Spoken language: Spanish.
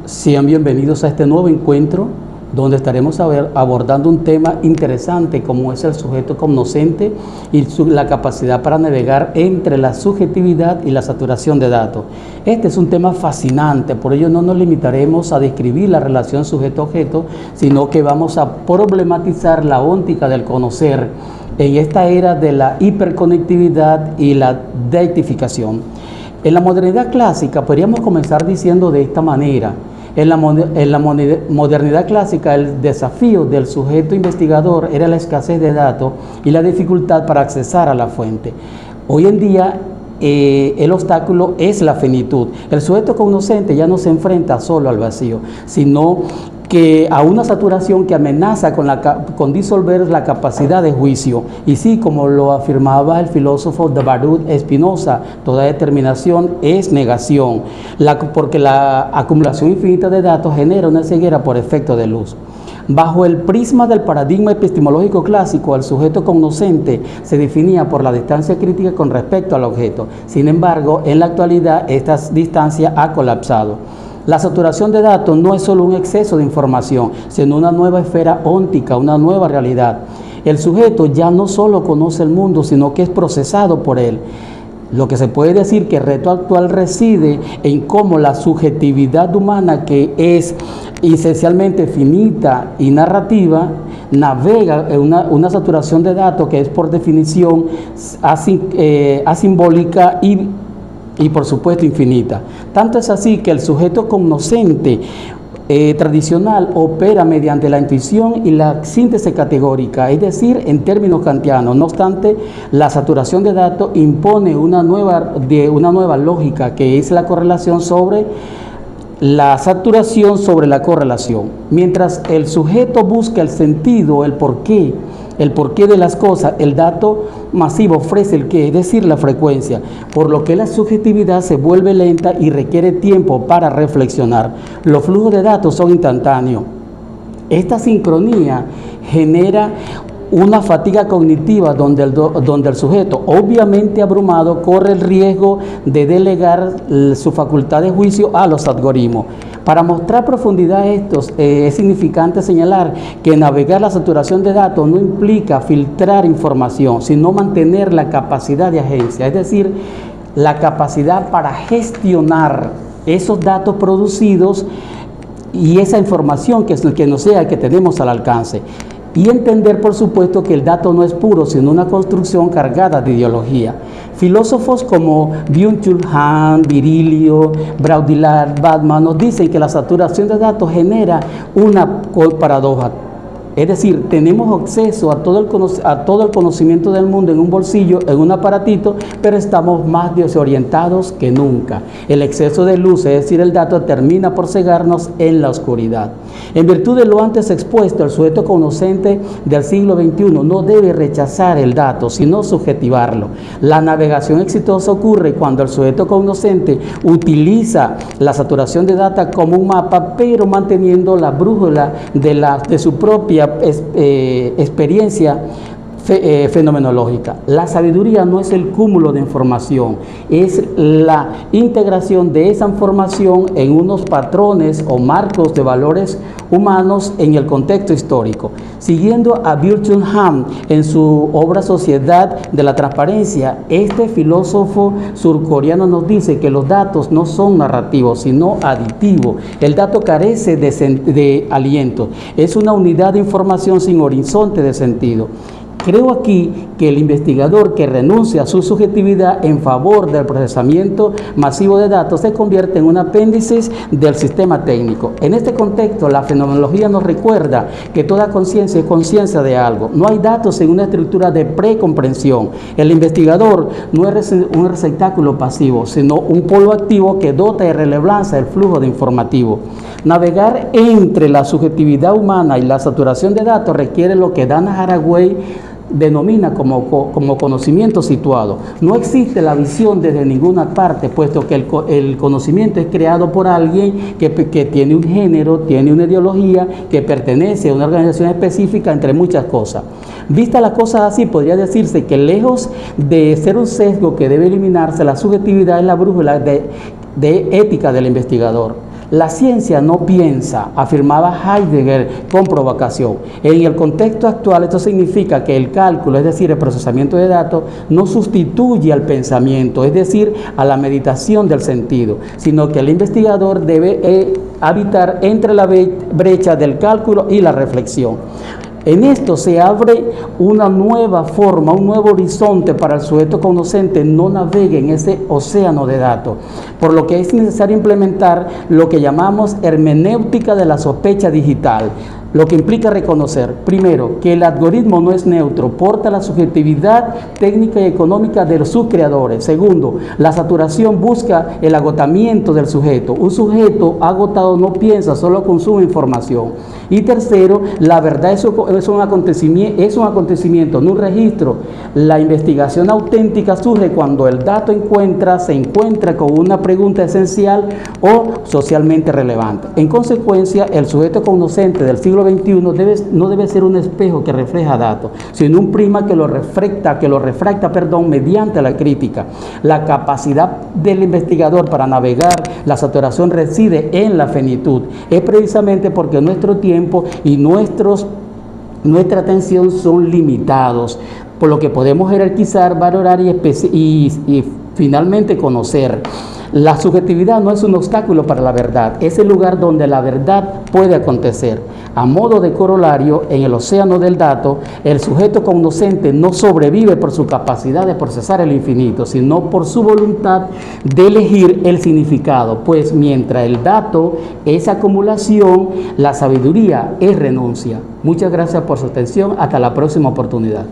Sean bienvenidos a este nuevo encuentro donde estaremos abordando un tema interesante como es el sujeto cognoscente y la capacidad para navegar entre la subjetividad y la saturación de datos. Este es un tema fascinante, por ello no nos limitaremos a describir la relación sujeto-objeto, sino que vamos a problematizar la óptica del conocer en esta era de la hiperconectividad y la deictificación. En la modernidad clásica podríamos comenzar diciendo de esta manera. En la modernidad clásica, el desafío del sujeto investigador era la escasez de datos y la dificultad para accesar a la fuente. Hoy en día, el obstáculo es la finitud. El sujeto cognoscente ya no se enfrenta solo al vacío, sino que a una saturación que amenaza con disolver la capacidad de juicio. Y sí, como lo afirmaba el filósofo de Baruch Spinoza, toda determinación es negación, porque la acumulación infinita de datos genera una ceguera por efecto de luz. Bajo el prisma del paradigma epistemológico clásico, el sujeto cognoscente se definía por la distancia crítica con respecto al objeto. Sin embargo, en la actualidad esta distancia ha colapsado. La saturación de datos no es solo un exceso de información, sino una nueva esfera óntica, una nueva realidad. El sujeto ya no solo conoce el mundo, sino que es procesado por él. Lo que se puede decir que el reto actual reside en cómo la subjetividad humana, que es esencialmente finita y narrativa, navega en una saturación de datos que es por definición asimbólica y por supuesto infinita. Tanto es así que el sujeto cognoscente tradicional opera mediante la intuición y la síntesis categórica, es decir, en términos kantianos. No obstante, la saturación de datos impone una nueva lógica, que es la correlación sobre la saturación sobre la correlación. Mientras el sujeto busca el sentido, el porqué de las cosas, el dato masivo ofrece el qué, es decir, la frecuencia, por lo que la subjetividad se vuelve lenta y requiere tiempo para reflexionar. Los flujos de datos son instantáneos. Esta sincronía genera una fatiga cognitiva donde el sujeto, obviamente abrumado, corre el riesgo de delegar su facultad de juicio a los algoritmos. Para mostrar profundidad a estos, es significante señalar que navegar la saturación de datos no implica filtrar información, sino mantener la capacidad de agencia, es decir, la capacidad para gestionar esos datos producidos y esa información que no sea que tenemos al alcance. Y entender, por supuesto, que el dato no es puro, sino una construcción cargada de ideología. Filósofos como Byung-Chul Han, Virilio, Baudrillard, Batman nos dicen que la saturación de datos genera una paradoja. Es decir, tenemos acceso a todo el conocimiento del mundo en un bolsillo, en un aparatito, pero estamos más desorientados que nunca. El exceso de luz, es decir, el dato, termina por cegarnos en la oscuridad. En virtud de lo antes expuesto, el sujeto cognoscente del siglo XXI no debe rechazar el dato, sino subjetivarlo. La navegación exitosa ocurre cuando el sujeto cognoscente utiliza la saturación de datos como un mapa, pero manteniendo la brújula de su propia experiencia fenomenológica. La sabiduría no es el cúmulo de información, es la integración de esa información en unos patrones o marcos de valores humanos en el contexto histórico. Siguiendo a Byung-Chul Han en su obra Sociedad de la Transparencia, este filósofo surcoreano nos dice que los datos no son narrativos, sino aditivos. El dato carece de aliento, es una unidad de información sin horizonte de sentido. Creo aquí que el investigador que renuncia a su subjetividad en favor del procesamiento masivo de datos se convierte en un apéndice del sistema técnico. En este contexto, la fenomenología nos recuerda que toda conciencia es conciencia de algo. No hay datos en una estructura de precomprensión. El investigador no es un receptáculo pasivo, sino un polo activo que dota de relevancia el flujo de informativo. Navegar entre la subjetividad humana y la saturación de datos requiere lo que Dana Haraway denomina como conocimiento situado. No existe la visión desde ninguna parte, puesto que el conocimiento es creado por alguien que tiene un género, tiene una ideología, que pertenece a una organización específica, entre muchas cosas. Vista las cosas así, podría decirse que lejos de ser un sesgo que debe eliminarse, la subjetividad es la brújula de ética del investigador. La ciencia no piensa, afirmaba Heidegger con provocación. En el contexto actual, esto significa que el cálculo, es decir, el procesamiento de datos, no sustituye al pensamiento, es decir, a la meditación del sentido, sino que el investigador debe habitar entre la brecha del cálculo y la reflexión. En esto se abre una nueva forma, un nuevo horizonte para el sujeto conocente no navegue en ese océano de datos, por lo que es necesario implementar lo que llamamos hermenéutica de la sospecha digital, lo que implica reconocer, primero, que el algoritmo no es neutro, porta la subjetividad técnica y económica de sus creadores. Segundo, la saturación busca el agotamiento del sujeto. Un sujeto agotado no piensa, solo consume información. Y tercero, la verdad es un acontecimiento, no un registro. La investigación auténtica surge cuando el dato se encuentra con una pregunta esencial o socialmente relevante. En consecuencia, el sujeto conocente del siglo XXI no debe ser un espejo que refleja datos, sino un prisma que lo refracta, mediante la crítica. La capacidad del investigador para navegar la saturación reside en la finitud. Es precisamente porque nuestro tiempo y nuestra atención son limitados, por lo que podemos jerarquizar, valorar y finalmente conocer. La subjetividad no es un obstáculo para la verdad, es el lugar donde la verdad puede acontecer. A modo de corolario, en el océano del dato, el sujeto conocente no sobrevive por su capacidad de procesar el infinito, sino por su voluntad de elegir el significado, pues mientras el dato es acumulación, la sabiduría es renuncia. Muchas gracias por su atención, hasta la próxima oportunidad.